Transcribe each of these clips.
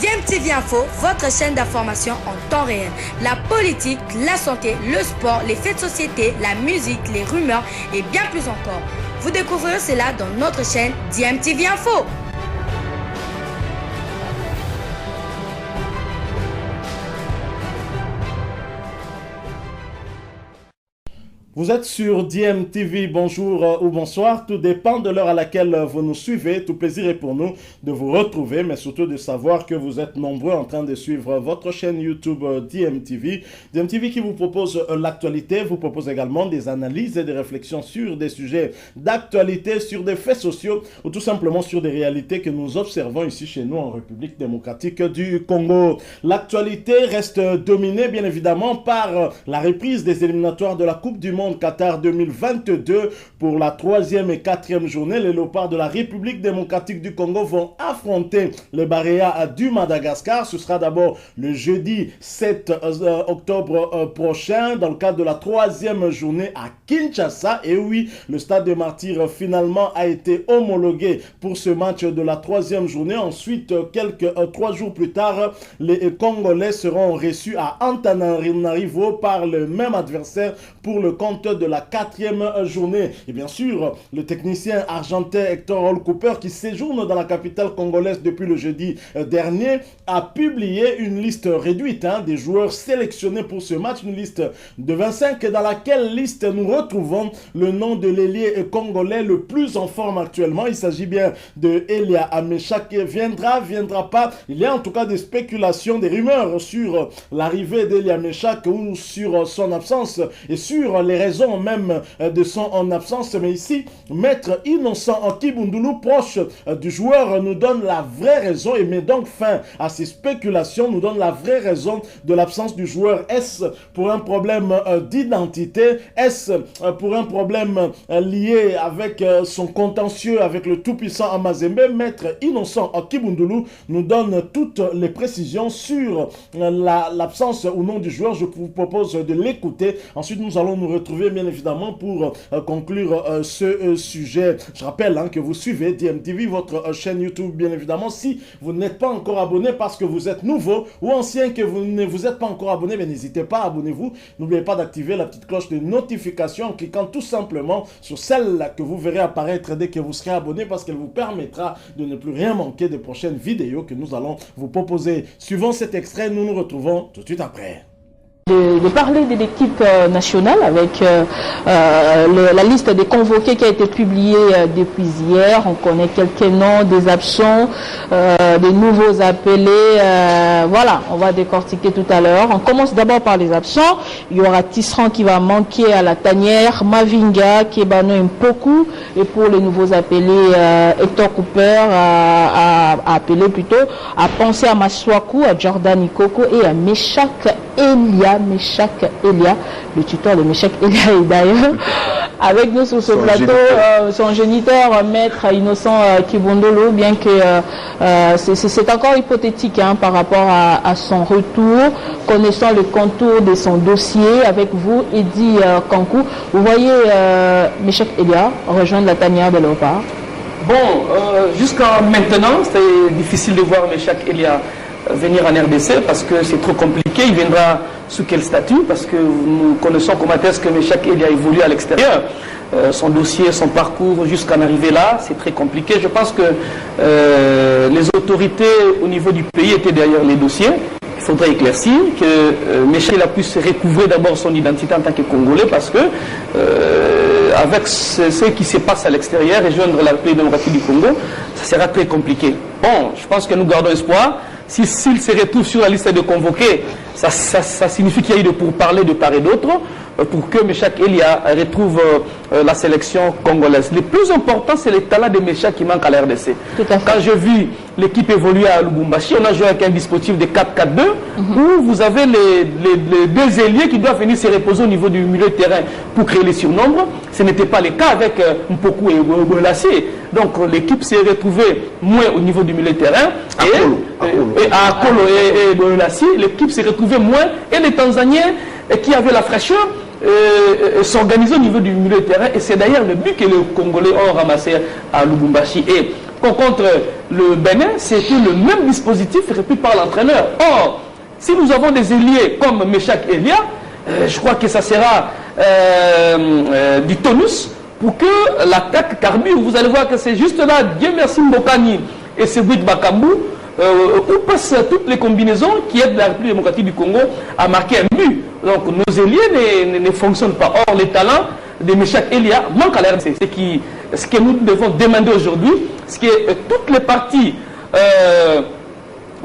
DMTV Info, votre chaîne d'information en temps réel. La politique, la santé, le sport, les faits de société, la musique, les rumeurs et bien plus encore. Vous découvrirez cela dans notre chaîne DMTV Info. Vous êtes sur DMTV, bonjour ou bonsoir, tout dépend de l'heure à laquelle vous nous suivez. Tout plaisir est pour nous de vous retrouver, mais surtout de savoir que vous êtes nombreux en train de suivre votre chaîne YouTube DMTV. DMTV qui vous propose l'actualité, vous propose également des analyses et des réflexions sur des sujets d'actualité, sur des faits sociaux ou tout simplement sur des réalités que nous observons ici chez nous en République démocratique du Congo. L'actualité reste dominée bien évidemment par la reprise des éliminatoires de la Coupe du Monde Qatar 2022 pour la 3e et 4e journée. Les Léopards de la République démocratique du Congo vont affronter les Baréas du Madagascar. Ce sera d'abord le jeudi 7 octobre prochain dans le cadre de la 3e journée à Kinshasa. Et oui, le stade de Martyrs finalement a été homologué pour ce match de la 3e journée. Ensuite, 3 jours plus tard, les Congolais seront reçus à Antananarivo par le même adversaire pour le compte de la 4e journée. Et bien sûr, le technicien argentin Hector Hall Cooper, qui séjourne dans la capitale congolaise depuis le jeudi dernier, a publié une liste réduite des joueurs sélectionnés pour ce match, une liste de 25 dans laquelle liste nous retrouvons le nom de l'ailier congolais le plus en forme actuellement. Il s'agit bien de Elia Amechak. Viendra pas. Il y a en tout cas des spéculations, des rumeurs sur l'arrivée d'Elia Amechak ou sur son absence et sur les raisons même de son absence. Mais ici, Maître Innocent Kibundulu, proche du joueur, nous donne la vraie raison et met donc fin à ces spéculations, nous donne la vraie raison de l'absence du joueur. Est-ce pour un problème d'identité? Est-ce pour un problème lié avec son contentieux avec le tout-puissant Amazembe? Maître Innocent Kibundulu nous donne toutes les précisions sur l'absence ou non du joueur. Je vous propose de l'écouter. Ensuite, nous allons nous retrouver bien évidemment pour conclure ce sujet. Je rappelle que vous suivez DMTV, votre chaîne YouTube bien évidemment. Si vous n'êtes pas encore abonné parce que vous êtes nouveau ou ancien que vous ne vous êtes pas encore abonné, mais n'hésitez pas, abonnez-vous. N'oubliez pas d'activer la petite cloche de notification en cliquant tout simplement sur celle que vous verrez apparaître dès que vous serez abonné, parce qu'elle vous permettra de ne plus rien manquer des prochaines vidéos que nous allons vous proposer. Suivant cet extrait, nous nous retrouvons tout de suite après. De parler de l'équipe nationale avec la liste des convoqués qui a été publiée depuis hier. On connaît quelques noms des absents, des nouveaux appelés. Voilà, on va décortiquer tout à l'heure. On commence d'abord par les absents. Il y aura Tisserand qui va manquer à la tanière, Mavinga, Kebano Mpoku, et pour les nouveaux appelés, Hector Cooper a appelé plutôt à penser à Maswaku, à Jordan Ikoko et à Meshak Elia, le tuteur de Meshak Elia est d'ailleurs avec nous sur ce plateau, son géniteur, Maître Innocent Kibundulu, bien que c'est encore hypothétique par rapport à son retour, connaissant le contour de son dossier. Avec vous, Eddy Kankou, vous voyez Meshak Elia rejoindre la tanière de Léopard? Bon, jusqu'à maintenant, c'est difficile de voir Meshak Elia venir en RDC parce que c'est trop compliqué. Il viendra sous quel statut? Parce que nous connaissons comment est-ce que Meshak Elia évolue à l'extérieur. Son dossier, son parcours jusqu'à en arriver là, c'est très compliqué. Je pense que les autorités au niveau du pays étaient derrière les dossiers. Il faudrait éclaircir que Meshak Elia puisse recouvrer d'abord son identité en tant que Congolais, parce que avec ce qui se passe à l'extérieur, rejoindre la République démocratique du Congo, ça sera très compliqué. Bon, je pense que nous gardons espoir. S'il se retrouve sur la liste de convoqués, ça signifie qu'il y a eu de pourparlers de part et d'autre pour que Meshak Elia retrouve la sélection congolaise. Le plus important, c'est le talent de Meshak qui manque à la RDC. Quand j'ai vu l'équipe évoluer à Lubumbashi, on a joué avec un dispositif de 4-4-2 où vous avez les deux ailiers qui doivent venir se reposer au niveau du milieu de terrain pour créer les surnombres. Ce n'était pas le cas avec Mpoku et Bolassi. Donc l'équipe s'est retrouvée moins au niveau du milieu de terrain. À Akolo et Bolassi, l'équipe s'est retrouvée moins. Et les Tanzaniens qui avaient la fraîcheur s'organiser au niveau du milieu de terrain. Et c'est d'ailleurs le but que les Congolais ont ramassé à Lubumbashi. Et contre le Bénin, c'était le même dispositif repris par l'entraîneur. Or, si nous avons des ailiers comme Meshak Elia, je crois que ça sera du tonus pour que l'attaque carbure. Vous allez voir que c'est juste là, Dieu merci Mbokani et Sebouit Bakambu, où passent toutes les combinaisons qui aident la République démocratique du Congo à marquer un but. Donc nos ailiers ne fonctionnent pas. Or, les talents de Meshak Elia manquent à la RDC. Ce que nous devons demander aujourd'hui, c'est que toutes les parties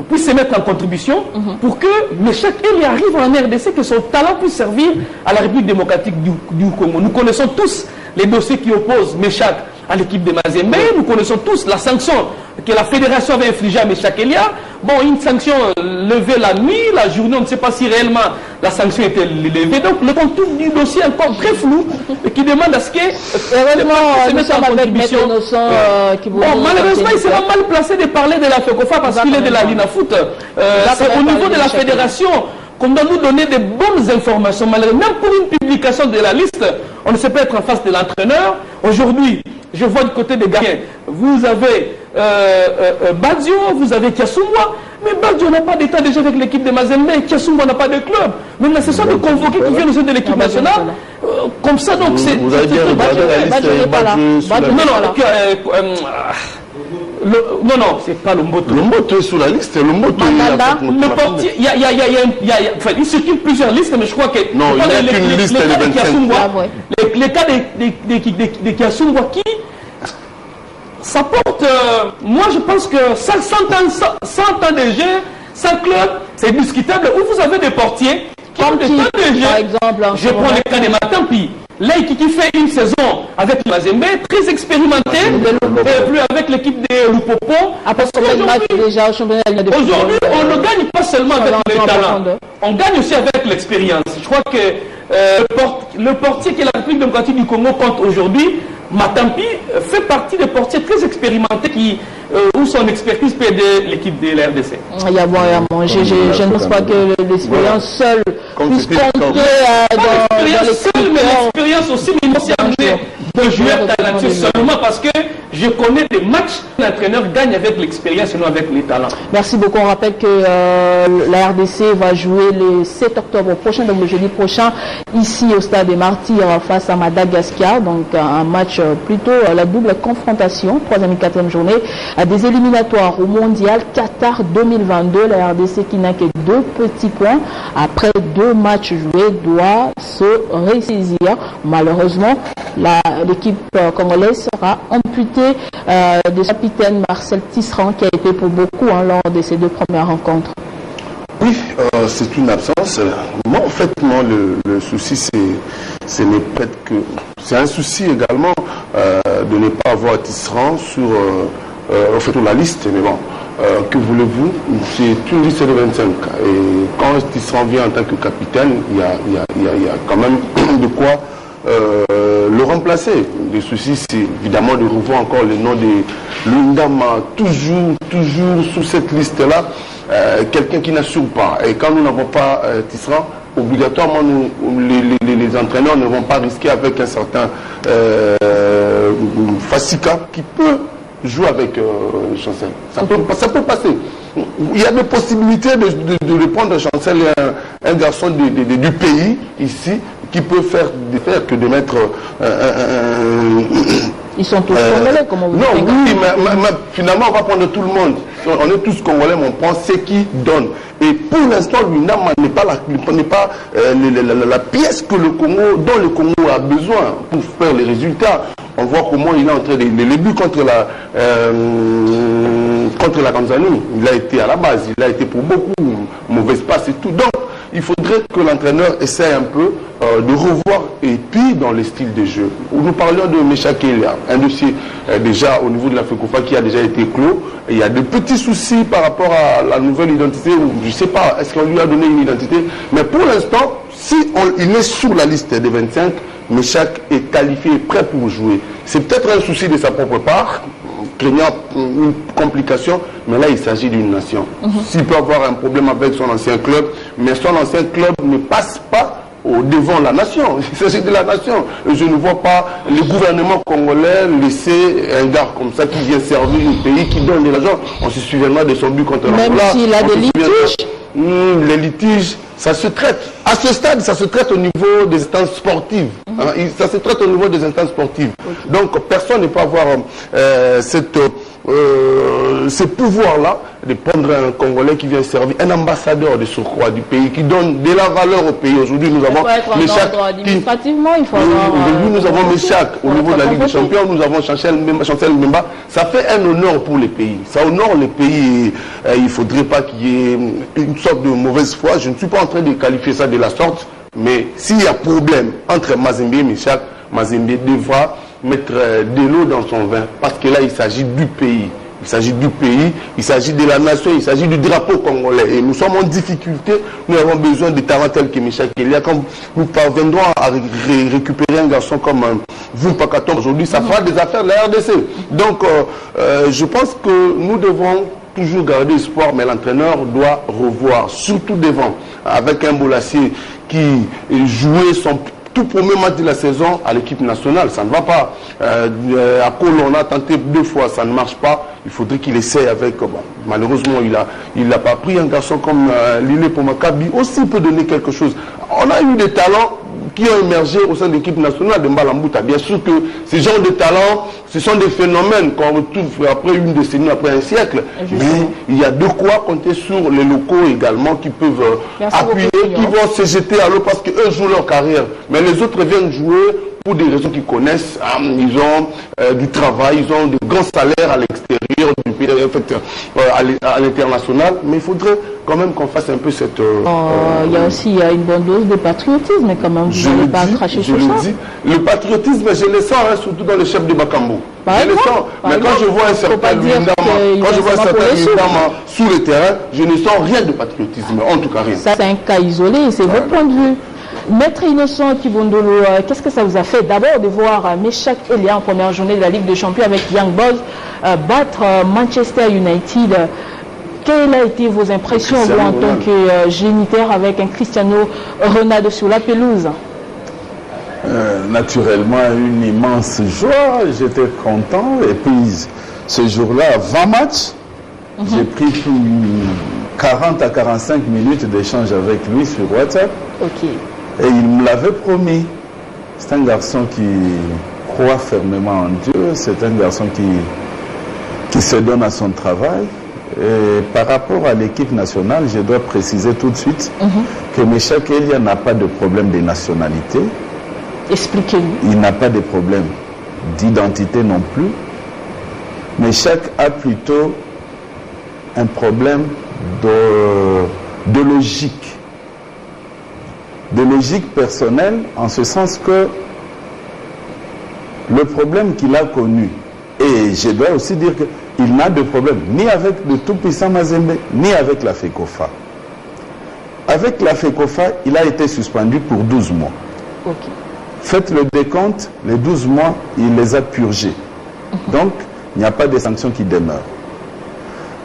puissent se mettre en contribution pour que Meshak Elia arrive en RDC, que son talent puisse servir à la République démocratique du Congo. Nous connaissons tous les dossiers qui opposent Meshak à l'équipe de Mazembe. Nous connaissons tous la sanction que la fédération avait infligée à Meshak Elia. Bon, une sanction levée la nuit, la journée, on ne sait pas si réellement la sanction était levée. Donc, le contour du dossier est encore très flou et qui demande à ce que nous sommes avec Maître Innocent qui vous malheureusement, il sera mal placé de parler de la FECOFA parce qu'il est de la Linafoot. C'est au niveau de la fédération qu'on doit nous donner de bonnes informations. Malheureusement, même pour une publication de la liste, on ne sait pas être en face de l'entraîneur. Aujourd'hui, je vois du côté des gardiens, vous avez Badio, vous avez Kiasumwa, mais Badio n'a pas d'état déjà avec l'équipe de Mazembe, Kiasumwa n'a pas de club. Maintenant, ce sont des convoqués qui viennent de l'équipe nationale. Comme ça, donc c'est... Vous avez bien regardé la liste Badio. Non, c'est pas Lomboto. Lomboto est sur la liste. Lomboto, le portier, il circule plusieurs listes, mais je crois que... Non, il n'y a qu'une liste de 25. Les cas de Kiasumwa qui... Ça porte... moi, je pense que 100 ans de jeu, 100 clubs, c'est discutable. Où vous avez des portiers qui ont des temps de jeu. Par exemple, je prends le cas de Matampi. Leïki qui fait une saison avec Mazembe, très expérimenté, plus avec l'équipe de Lupopo. Après combien de matchs déjà au championnat? Aujourd'hui, on ne gagne pas seulement avec les talents, on gagne aussi avec l'expérience. Je crois que le portier que la République démocratique du Congo compte aujourd'hui, Matampi, fait partie des portiers très expérimentés où son expertise peut aider l'équipe de la RDC. Il y a boire et à manger. Je ne pense pas que l'expérience seule puisse compter dans l'expérience aussi, mais il s'est amené de joueurs talentueux seulement parce que je connais des matchs où l'entraîneur gagne avec l'expérience et non avec les talents. Merci beaucoup. On rappelle que la RDC va jouer le 7 octobre prochain, donc le jeudi prochain, ici au stade des Martyrs face à Madagascar. Donc un match plutôt la double confrontation, 3e et 4e journée, des éliminatoires au mondial Qatar 2022. La RDC qui n'a que 2 petits points après 2 matchs joués doit se ressaisir. Malheureusement, l'équipe congolaise sera amputée de son capitaine Marcel Tisserand qui a été pour beaucoup lors de ces 2 premières rencontres. Oui, c'est une absence. Moi, en fait, le souci, c'est un souci également de ne pas avoir Tisserand sur la liste. Mais bon, que voulez-vous? C'est une liste de 25. Et quand Tisserand vient en tant que capitaine, il y a quand même de quoi le remplacer. Le souci, c'est évidemment de revoir encore le nom de Lundama, toujours sous cette liste-là, quelqu'un qui n'assure pas. Et quand nous n'avons pas Tisserand, obligatoirement, les entraîneurs ne vont pas risquer avec un certain Fassika qui peut jouer avec Chancel. Ça peut passer. Il y a des possibilités de prendre Chancel, un garçon du pays ici, qui peut faire que de mettre Ils sont tous congolais, comment vous dites? Non, oui, mais finalement, on va prendre tout le monde. On est tous congolais, mais on prend ce qui donne. Et pour l'instant, l'UNAM n'est pas la pièce que dont le Congo a besoin pour faire les résultats. On voit comment il est en train de... Les buts contre la Tanzanie, il a été à la base, il a été pour beaucoup mauvaise passe et tout. Donc, il faudrait que l'entraîneur essaie un peu de revoir, et puis dans les styles de jeu. Nous parlions de Meshak Elia, un dossier déjà au niveau de la FECOFA qui a déjà été clos. Et il y a de petits soucis par rapport à la nouvelle identité, ou je ne sais pas, est-ce qu'on lui a donné une identité? Mais pour l'instant, si il est sur la liste des 25, Meshak est qualifié et prêt pour jouer. C'est peut-être un souci de sa propre part, craignant une complication, mais là il s'agit d'une nation. S'il peut avoir un problème avec son ancien club, mais son ancien club ne passe pas devant la nation. Il s'agit de la nation. Je ne vois pas le gouvernement congolais laisser un gars comme ça qui vient servir le pays, qui donne de l'argent. On se souviendra de son but contre la Même s'il a des litiges. Les litiges, ça se traite. À ce stade, ça se traite au niveau des instances sportives. Ça se traite au niveau des instances sportives. Donc, personne ne peut avoir ce pouvoir-là de prendre un Congolais qui vient servir, un ambassadeur de surcroît du pays, qui donne de la valeur au pays. Aujourd'hui, nous avons Méchac. Aujourd'hui, nous avons Méchac au niveau de la Ligue des Champions. Nous avons Chancel Mbemba. Ça fait un honneur pour les pays. Ça honore les pays. Il ne faudrait pas qu'il y ait une sorte de mauvaise foi. Je ne suis pas en train de qualifier ça de la sorte. Mais s'il y a problème entre Mazembe et Méchac, Mazembe devra mettre de l'eau dans son vin. Parce que là, il s'agit du pays. Il s'agit du pays, il s'agit de la nation, il s'agit du drapeau congolais. Et nous sommes en difficulté, nous avons besoin de talents tels que Méchac Elia. Quand nous parviendrons à récupérer un garçon comme vous, Pakaton, aujourd'hui, ça fera des affaires de la RDC. Donc, je pense que nous devons toujours garder espoir, mais l'entraîneur doit revoir, surtout devant, avec un Bolassier qui jouait son tout premier match de la saison à l'équipe nationale. Ça ne va pas. À Colo, on a tenté 2 fois, ça ne marche pas. Il faudrait qu'il essaie avec... Bon, malheureusement, il n'a pas pris un garçon comme Lille Pomakabi. Aussi peut donner quelque chose. On a eu des talents qui ont émergé au sein de l'équipe nationale de Mbalambouta. Bien sûr que ces genres de talents, ce sont des phénomènes qu'on retrouve après une décennie, après un siècle. Mais il y a de quoi compter sur les locaux également qui peuvent appuyer, qui vont se jeter à l'eau parce qu'eux jouent leur carrière. Mais les autres viennent jouer pour des raisons qu'ils connaissent. Ils ont du travail, ils ont de grands salaires à l'extérieur du pays, à l'international. Mais il faudrait quand même qu'on fasse un peu cette... il y a aussi une bonne dose de patriotisme quand même. Vous n'allez pas cracher sur ça. Le patriotisme, je le sens, surtout dans le chef de Bakambo. Je le sens. Mais quand je vois un certain Lundama sous le terrain, je ne sens rien de patriotisme, en tout cas rien. Ça, c'est un cas isolé, c'est votre point de vue. Maître Innocent Kibondolo, qu'est-ce que ça vous a fait d'abord de voir Méchac Elia en première journée de la Ligue des Champions avec Young Boys battre Manchester United? Quelles ont été vos impressions vous, en tant que géniteur avec un Cristiano Ronaldo sur la pelouse? Naturellement, une immense joie, j'étais content. Et puis, ce jour-là, 20 matchs, j'ai pris plus 40 à 45 minutes d'échange avec lui sur WhatsApp. Et il me l'avait promis. C'est un garçon qui croit fermement en Dieu. C'est un garçon qui se donne à son travail. Et par rapport à l'équipe nationale, je dois préciser tout de suite que Méchac Elia n'a pas de problème de nationalité. Expliquez-nous. Il n'a pas de problème d'identité non plus. Méchac a plutôt un problème de logique. De logique personnelle, en ce sens que le problème qu'il a connu, et je dois aussi dire qu'il n'a de problème ni avec le tout-puissant Mazembe, ni avec la FECOFA. Avec la FECOFA, il a été suspendu pour 12 mois. Faites le décompte, les 12 mois, il les a purgés. Donc, il n'y a pas de sanctions qui demeurent.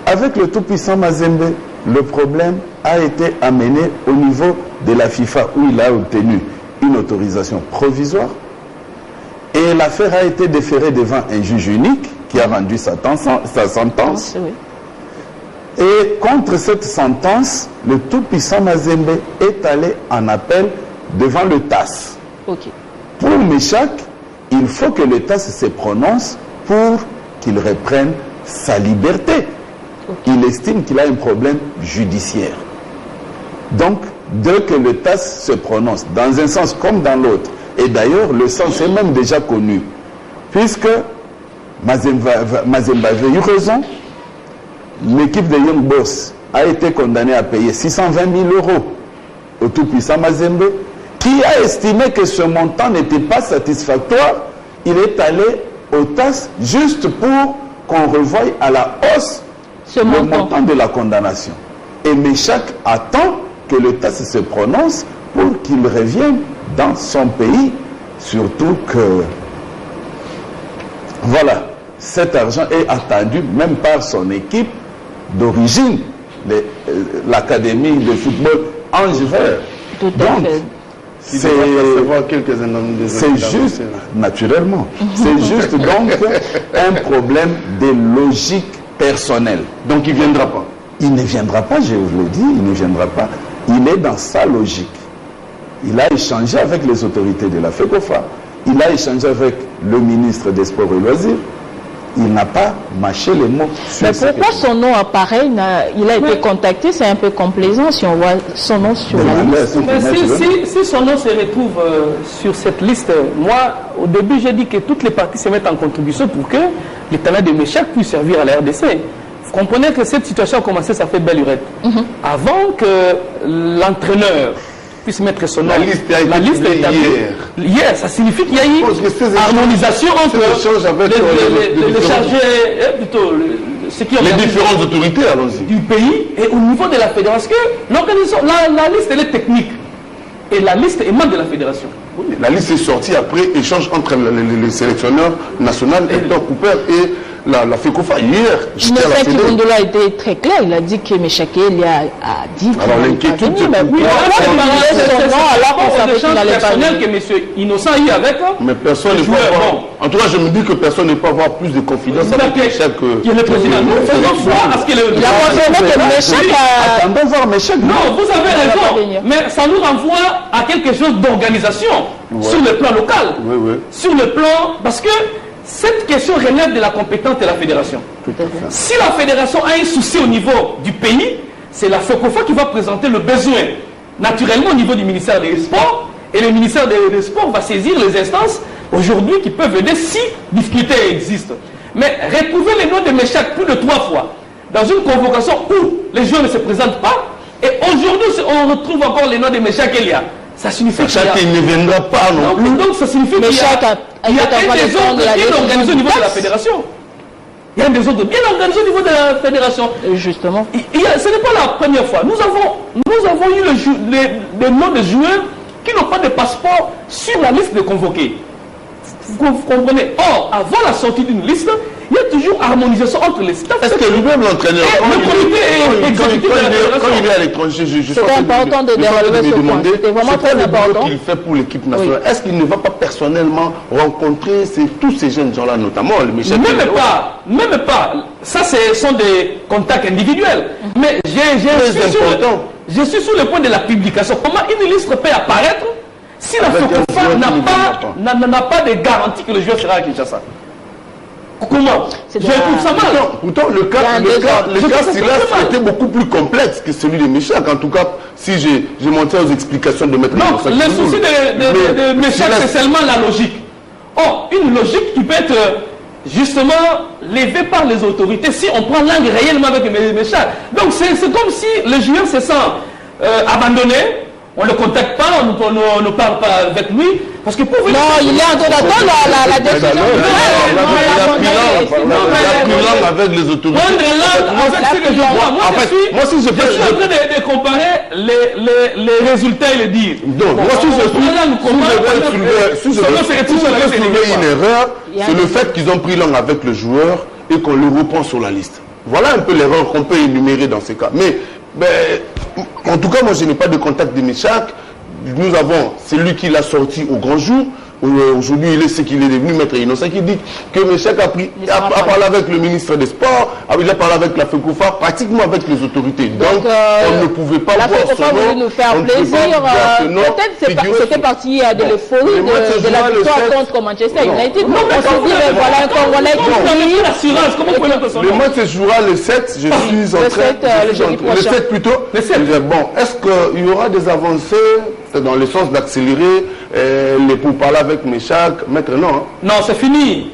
Avec le tout-puissant Mazembe, le problème a été amené au niveau de la FIFA où il a obtenu une autorisation provisoire et l'affaire a été déférée devant un juge unique qui a rendu sa sentence. Et contre cette sentence, le tout-puissant Mazembe est allé en appel devant le TAS. Pour Méchac, il faut que le TAS se prononce pour qu'il reprenne sa liberté. Il estime qu'il a un problème judiciaire. Donc, dès que le TAS se prononce, dans un sens comme dans l'autre, et d'ailleurs, le sens est même déjà connu, puisque Mazembe avait eu raison, l'équipe de Young Boys a été condamnée à payer 620 000 € au tout-puissant Mazembe, qui a estimé que ce montant n'était pas satisfactoire. Il est allé au TAS juste pour qu'on revoie à la hausse le montant de la condamnation. Et Méchac attend que le TAS se prononce pour qu'il revienne dans son pays, surtout que, voilà, cet argent est attendu même par son équipe d'origine, l'Académie de football Ange Vert. Donc, C'est juste, naturellement, c'est juste donc un problème de logique personnelle. Donc il ne viendra pas. Il ne viendra pas, je vous le dis, il ne viendra pas. Il est dans sa logique. Il a échangé avec les autorités de la FECOFA. Il a échangé avec le ministre des Sports et Loisirs. Il n'a pas mâché les mots. Mais pourquoi son nom apparaît? Il a été contacté, c'est un peu complaisant si on voit son nom sur la liste. Mais si son nom se retrouve sur cette liste, moi, au début, j'ai dit que toutes les parties se mettent en contribution pour que les talents de Méchac puissent servir à la RDC. Vous comprenez que cette situation a commencé, ça fait belle lurette. Avant que l'entraîneur puisse mettre son nom, la liste est établie hier. Ça signifie qu'il y a eu harmonisation entre les chargés, plutôt ceux qui ont les différentes autorités, allons-y, du pays et au niveau de la fédération. L'organisation, la liste elle est technique et la liste émane de la fédération. Oui, la liste est sortie après échange entre les sélectionneurs nationaux, Hector Cooper et la FECOFA. Hier, j'étais à la fédération. Kibundula a été très clair, il a dit que Méchac Elia a dit qu'il alors l'inquiétude, c'est mais oui, que M. Innocent y avec. Mais personne ne peut avoir. En tout cas, je me dis que personne ne peut avoir plus de confiance avec Méchac que. Qui est le président. Nous faisons foi à ce qu'il est. Il a confirmé que Méchac a. Attendons voir Méchac. Non, vous avez raison. Mais ça nous renvoie à quelque chose d'organisation sur le plan local. Sur le plan. Parce que cette question relève de la compétence de la fédération. Si la fédération a un souci au niveau du pays, c'est la FECOFA qui va présenter le besoin naturellement au niveau du ministère des Sports, et le ministère des Sports va saisir les instances aujourd'hui qui peuvent venir si difficulté existe. Mais retrouver les noms de Méchac plus de 3 fois dans une convocation où les joueurs ne se présentent pas, et aujourd'hui on retrouve encore les noms de Méchac Elia. Ça signifie qu'il ne viendra pas non plus. Donc ça signifie qu'il y a un désordre bien organisé au niveau de la fédération. Il y a un désordre bien organisé au niveau de la fédération. Justement. Ce n'est pas la première fois. Nous avons eu les noms de joueurs qui n'ont pas de passeport sur la liste de convoqués. Vous comprenez? Or, avant la sortie d'une liste, il y a toujours harmonisation entre les staffs. Est-ce que lui-même l'entraîneur, quand il est à l'étranger, c'est important de relever ce point. C'était vraiment très important. Qu'il fait pour l'équipe nationale. Est-ce qu'il ne va pas personnellement rencontrer tous ces jeunes gens-là, notamment le Michel? Même pas. Ça, ce sont des contacts individuels. Mais je suis sur le point de la publication. Comment une liste peut apparaître si la FECOFA n'a pas de garantie que le joueur sera à Kinshasa? Comment? Je trouve ça mal. Pourtant, le cas Silas était beaucoup plus complexe que celui de Méchac. En tout cas, si j'ai monté aux explications de Maître. Non, le souci de Méchac, c'est seulement la logique. Or, une logique qui peut être justement levée par les autorités si on prend langue réellement avec Méchac. Donc, c'est comme si le joueur se sent abandonné. On ne le contacte pas, on ne parle pas avec lui. Parce que pour non, il est en train d'attendre la décision. Il a pris langue avec les autorités. Moi, si je suis en train de comparer les résultats et les dires. Donc, moi, si je veux soulever une erreur, c'est le fait qu'ils ont pris langue avec le joueur et qu'on le reprend sur la liste. Voilà un peu l'erreur qu'on peut énumérer dans ces cas. Mais en tout cas, moi, je n'ai pas de contact de Méchac. Nous avons, c'est lui qui l'a sorti au grand jour. Aujourd'hui, il est ce qu'il est devenu, Maître Innocent, qui dit que Méchac a parlé avec le ministre des Sports, il a parlé avec la FECOFA, pratiquement avec les autorités. Donc on ne pouvait pas voir son nom. La FECOFA voulait nous faire plaisir. Peut-être c'était parti de l'euphorie de la victoire contre Manchester United. On se dit, voilà un Congolais qui... Le match se jouera le 7, je suis en train... Le 7 plutôt. Bon, est-ce qu'il y aura des avancées dans le sens d'accélérer les pourparlers avec Méchac? Maître, non. Hein? Non, c'est fini.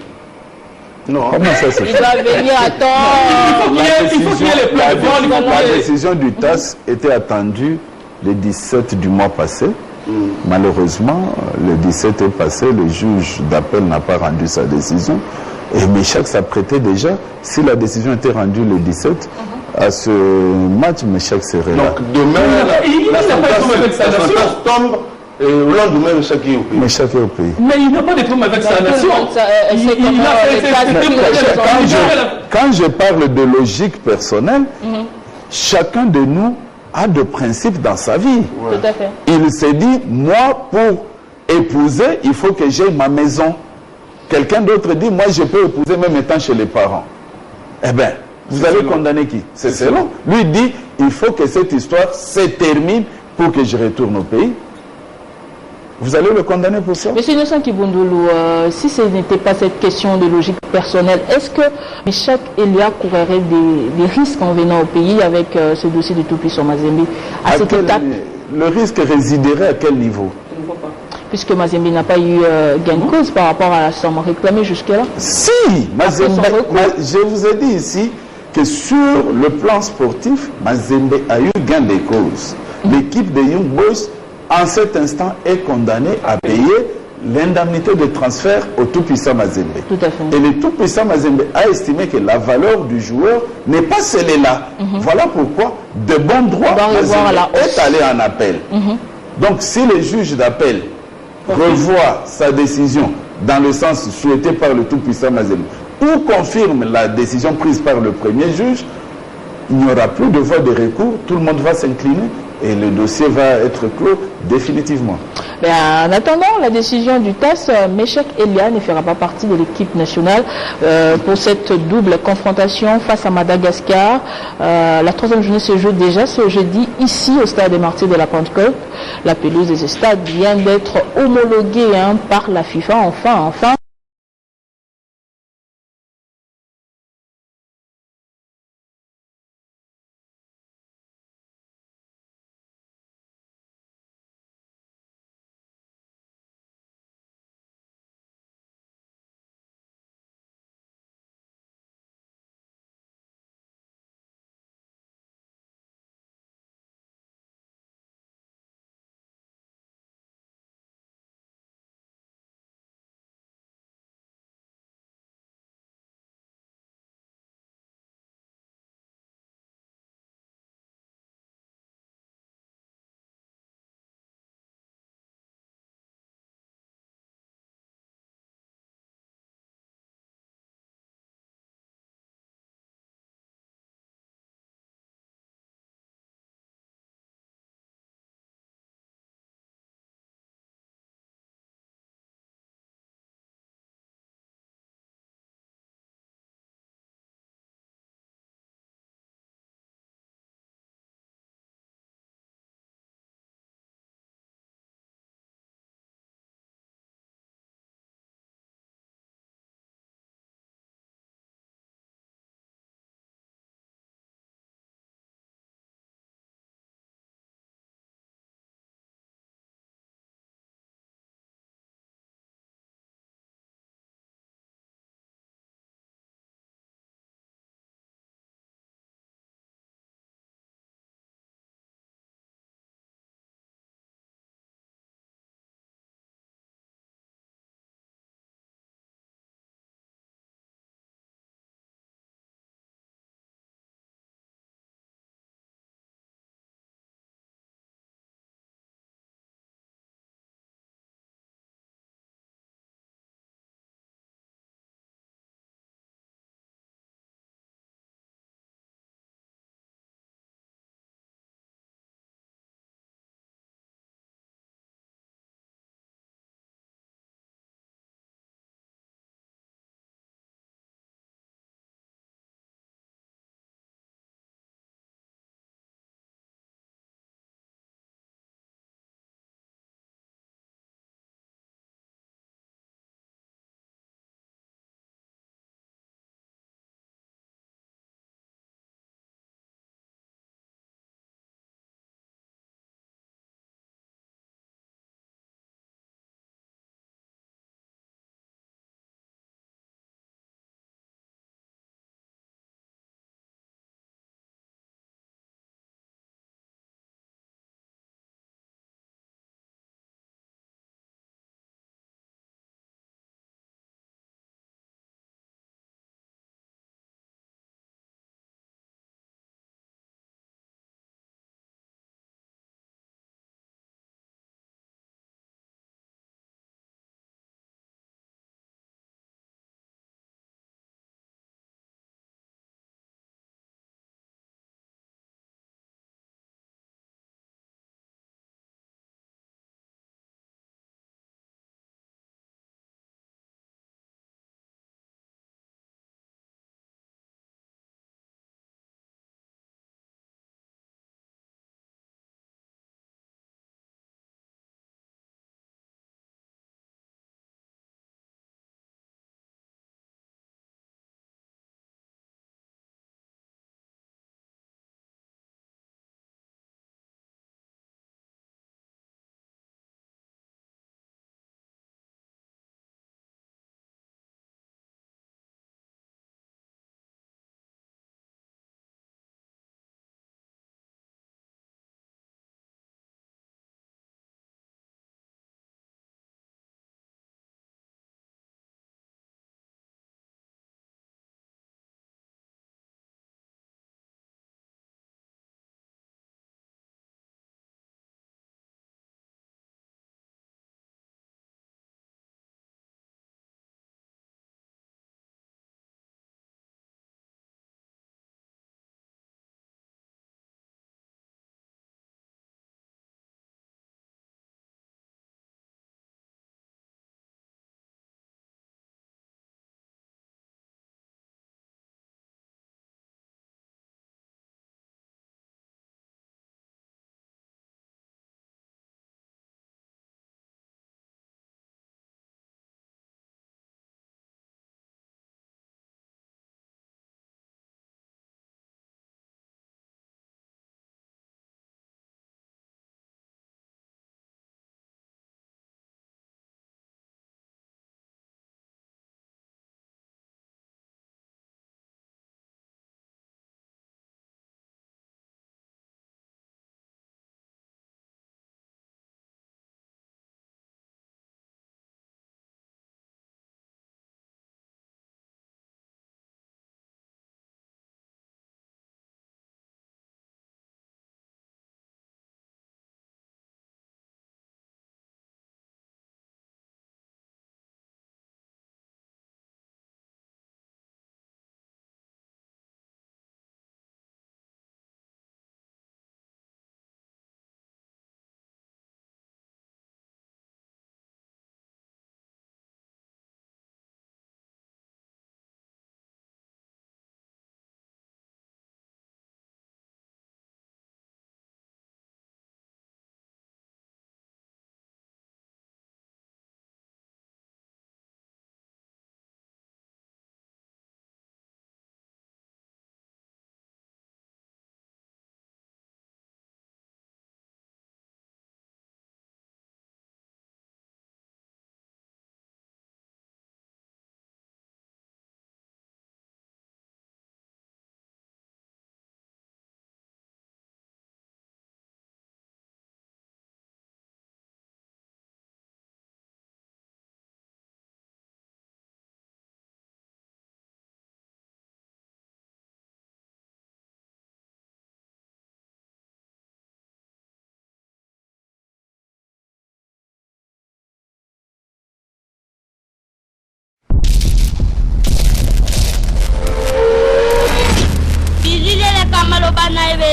Non. Comment ça se fait? Il va venir attendre. Il faut qu'il y ait les plans. La décision du TAS était attendue le 17 du mois passé. Malheureusement, le 17 est passé, le juge d'appel n'a pas rendu sa décision. Et Méchac s'apprêtait déjà, si la décision était rendue le 17, à ce match, Méchac serait là. Donc demain, la sentence tombe et au lendemain, Méchac est au pays. Méchac est au pays. Mais il n'a pas de problème avec sa nation. Quand je parle de logique personnelle, chacun de nous a de principes dans sa vie. Ouais. Tout à fait. Il s'est dit, moi, pour épouser, il faut que j'aie ma maison. Quelqu'un d'autre dit, moi, je peux épouser même étant chez les parents. Eh bien, vous allez condamner qui? C'est selon. Lui dit, il faut que cette histoire se termine pour que je retourne au pays. Vous allez le condamner pour ça? Monsieur Innocent Kibundoulou, si ce n'était pas cette question de logique personnelle, est-ce que Mechack Elia courrait des risques en venant au pays avec ce dossier de Tout-Puissant Mazembe à cette étape? Le risque résiderait à quel niveau? Je ne vois pas. Puisque Mazembe n'a pas eu gain de cause par rapport à la somme réclamée jusque-là. Si, Mazembe, je vous ai dit ici que sur le plan sportif, Mazembe a eu gain de cause. L'équipe de Young Boys, en cet instant, est condamnée à payer l'indemnité de transfert au tout-puissant Mazembe. Tout à fait. Et le tout-puissant Mazembe a estimé que la valeur du joueur n'est pas celle-là. Voilà pourquoi, de bon droit, Mazembe est allé en appel. Donc, si le juge d'appel revoit sa décision dans le sens souhaité par le tout-puissant Mazembe ou confirme la décision prise par le premier juge, il n'y aura plus de voie de recours, tout le monde va s'incliner et le dossier va être clos définitivement. Mais en attendant la décision du TAS, Mechack Elia ne fera pas partie de l'équipe nationale pour cette double confrontation face à Madagascar. La troisième journée se joue déjà ce jeudi ici au stade des Martyrs de la Pentecôte. La pelouse de ce stade vient d'être homologuée par la FIFA. Enfin.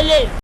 télé.